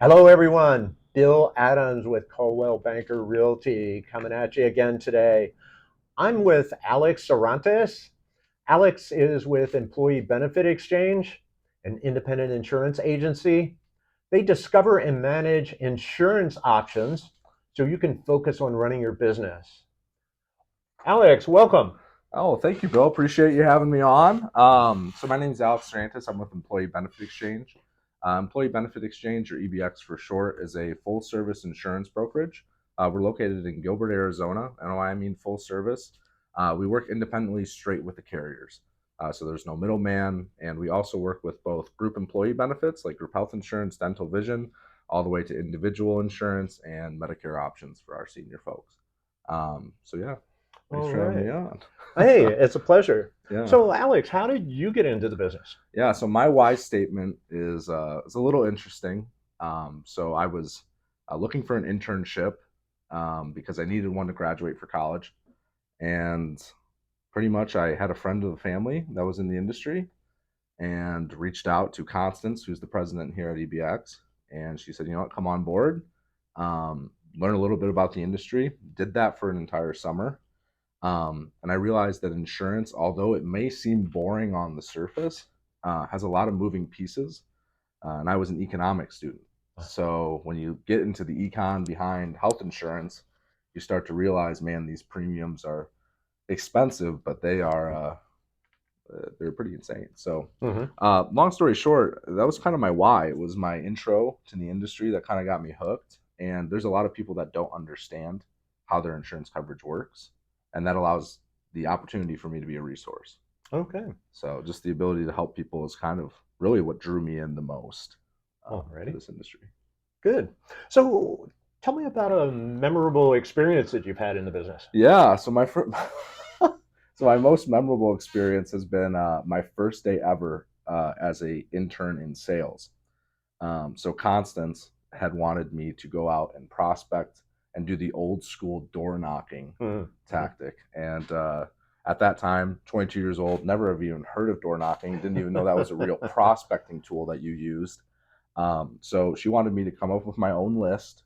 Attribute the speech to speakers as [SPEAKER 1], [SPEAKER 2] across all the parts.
[SPEAKER 1] Hello, everyone. Bill Adams with Coldwell Banker Realty coming at you again today. I'm with Alex Sarantis. Alex is with Employee Benefit Exchange, an independent insurance agency. They discover and manage insurance options so you can focus on running your business. Alex, welcome.
[SPEAKER 2] Oh, thank you, Bill. Appreciate you having me on. So my name is Alex Sarantis. I'm with Employee Benefit Exchange. Employee Benefit Exchange, or EBX for short, is a full-service insurance brokerage. We're located in Gilbert, Arizona. And why I mean full service, we work independently straight with the carriers. So there's no middleman, and we also work with both group employee benefits like group health insurance, dental, vision, all the way to individual insurance and Medicare options for our senior folks. So yeah, thanks
[SPEAKER 1] All
[SPEAKER 2] for having
[SPEAKER 1] right.
[SPEAKER 2] me on.
[SPEAKER 1] Hey, it's a pleasure.
[SPEAKER 2] Yeah.
[SPEAKER 1] So, Alex, how did you get into the business?
[SPEAKER 2] Yeah. So my why statement is a little interesting. So I was looking for an internship because I needed one to graduate for college, and pretty much I had a friend of the family that was in the industry and reached out to Constance, who's the president here at EBX, and she said, you know what, come on board, learn a little bit about the industry. Did that for an entire summer. And I realized that insurance, although it may seem boring on the surface, has a lot of moving pieces. And I was an economics student. So when you get into the econ behind health insurance, you start to realize, man, these premiums are expensive, but they're pretty insane. So,
[SPEAKER 1] Mm-hmm.
[SPEAKER 2] long story short, that was kind of my why. It was my intro to the industry that kind of got me hooked. And there's a lot of people that don't understand how their insurance coverage works, and that allows the opportunity for me to be a resource.
[SPEAKER 1] Okay.
[SPEAKER 2] So, just the ability to help people is kind of really what drew me in the most to
[SPEAKER 1] Alrighty.
[SPEAKER 2] this industry.
[SPEAKER 1] Good. So tell me about a memorable experience that you've had in the business.
[SPEAKER 2] Yeah. So my first, so my most memorable experience has been my first day ever as a intern in sales. So Constance had wanted me to go out and prospect and do the old school door knocking
[SPEAKER 1] Mm-hmm.
[SPEAKER 2] tactic. And at that time, 22 years old, never have even heard of door knocking, didn't even know that was a real prospecting tool that you used. So she wanted me to come up with my own list,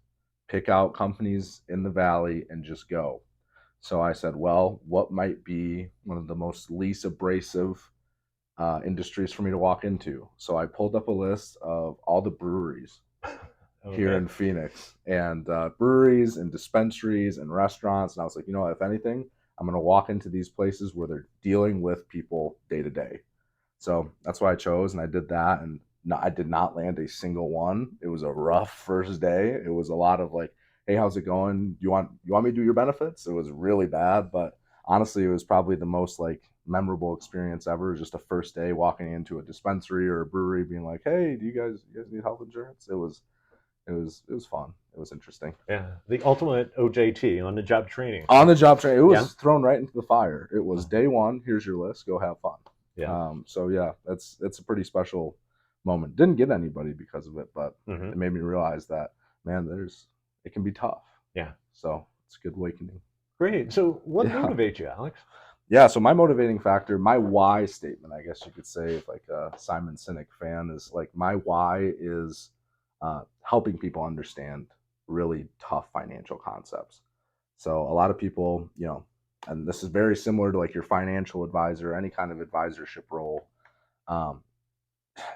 [SPEAKER 2] pick out companies in the valley, and just go. So I said, well, what might be one of the most least abrasive industries for me to walk into? So I pulled up a list of all the breweries here
[SPEAKER 1] Okay.
[SPEAKER 2] in Phoenix, and breweries and dispensaries and restaurants. And I was like, you know what, if anything, I'm going to walk into these places where they're dealing with people day to day. So that's why I chose, and I did that. And no, I did not land a single one. It was a rough first day. It was a lot of like, hey, how's it going? You want me to do your benefits? It was really bad, but honestly, it was probably the most like memorable experience ever. Just a first day walking into a dispensary or a brewery, being like, hey, do you guys need health insurance? It was fun. It was interesting.
[SPEAKER 1] Yeah. The ultimate OJT, on the job training.
[SPEAKER 2] On the job training, it
[SPEAKER 1] Yeah.
[SPEAKER 2] was thrown right into the fire. It was day one. Here's your list. Go have fun.
[SPEAKER 1] Yeah.
[SPEAKER 2] So yeah, that's a pretty special moment. Didn't get anybody because of it, but
[SPEAKER 1] Mm-hmm.
[SPEAKER 2] it made me realize that, man, it can be tough.
[SPEAKER 1] Yeah.
[SPEAKER 2] So it's a good awakening.
[SPEAKER 1] Great. So what
[SPEAKER 2] Yeah,
[SPEAKER 1] motivates you, Alex?
[SPEAKER 2] yeah. So my motivating factor, my why statement, I guess you could say, if like a Simon Sinek fan, is like my why is helping people understand really tough financial concepts. So a lot of people, and this is very similar to like your financial advisor, any kind of advisorship role. Um,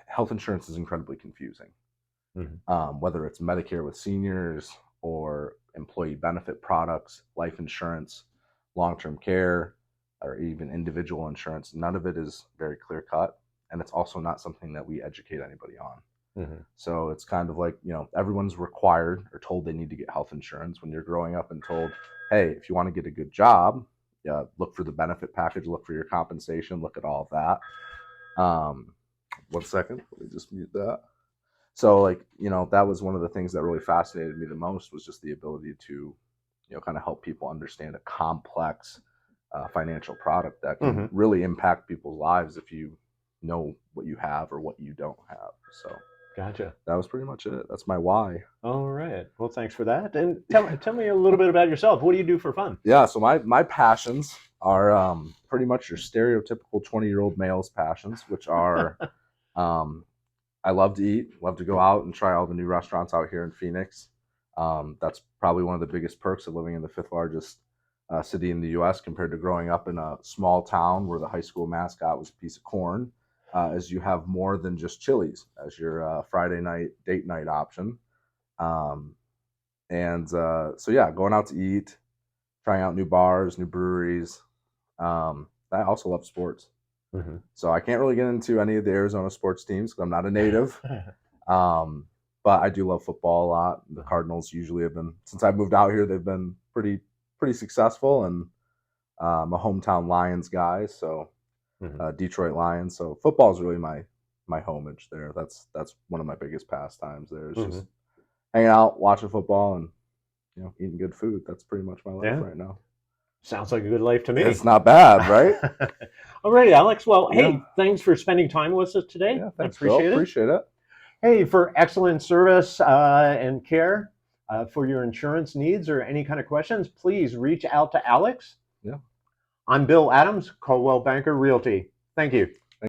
[SPEAKER 2] Health insurance is incredibly confusing,
[SPEAKER 1] Mm-hmm.
[SPEAKER 2] whether it's Medicare with seniors or employee benefit products, life insurance, long term care, or even individual insurance. None of it is very clear cut. And it's also not something that we educate anybody on.
[SPEAKER 1] Mm-hmm.
[SPEAKER 2] So it's kind of like, everyone's required or told they need to get health insurance when you're growing up and told, hey, if you want to get a good job, yeah, look for the benefit package, look for your compensation, look at all of that. 1 second, let me just mute that. So like, that was one of the things that really fascinated me the most, was just the ability to, kind of help people understand a complex financial product that can
[SPEAKER 1] Mm-hmm.
[SPEAKER 2] really impact people's lives if you know what you have or what you don't have. So
[SPEAKER 1] Gotcha.
[SPEAKER 2] that was pretty much it. That's my why.
[SPEAKER 1] All right. Well, thanks for that. And tell me a little bit about yourself. What do you do for fun?
[SPEAKER 2] Yeah. So my passions are pretty much your stereotypical 20-year-old male's passions, which are um, I love to eat, love to go out and try all the new restaurants out here in Phoenix. That's probably one of the biggest perks of living in the fifth largest city in the U.S. compared to growing up in a small town where the high school mascot was a piece of corn. As you have more than just Chili's as your Friday night date night option. Um, so yeah, going out to eat, trying out new bars, new breweries. I also love sports.
[SPEAKER 1] Mhm.
[SPEAKER 2] So I can't really get into any of the Arizona sports teams because I'm not a native. Um, but I do love football a lot. The Cardinals usually have been, since I moved out here, they've been pretty successful, and I'm a hometown Lions guy, so
[SPEAKER 1] Mhm.
[SPEAKER 2] Detroit Lions. So football is really my homage there. That's one of my biggest pastimes. There is just
[SPEAKER 1] Mhm.
[SPEAKER 2] hanging out, watching football, and eating good food. That's pretty much my life
[SPEAKER 1] Yeah,
[SPEAKER 2] right now.
[SPEAKER 1] sounds like a good life to
[SPEAKER 2] It's
[SPEAKER 1] me.
[SPEAKER 2] not bad, right?
[SPEAKER 1] All right, Alex. Well,
[SPEAKER 2] Yeah,
[SPEAKER 1] hey, thanks for spending time with us today.
[SPEAKER 2] yeah.
[SPEAKER 1] I
[SPEAKER 2] Thanks, Bill.
[SPEAKER 1] appreciate it.
[SPEAKER 2] Appreciate it.
[SPEAKER 1] Hey, for excellent service and care for your insurance needs or any kind of questions, please reach out to Alex.
[SPEAKER 2] Yeah.
[SPEAKER 1] I'm Bill Adams, Coldwell Banker Realty. Thank you.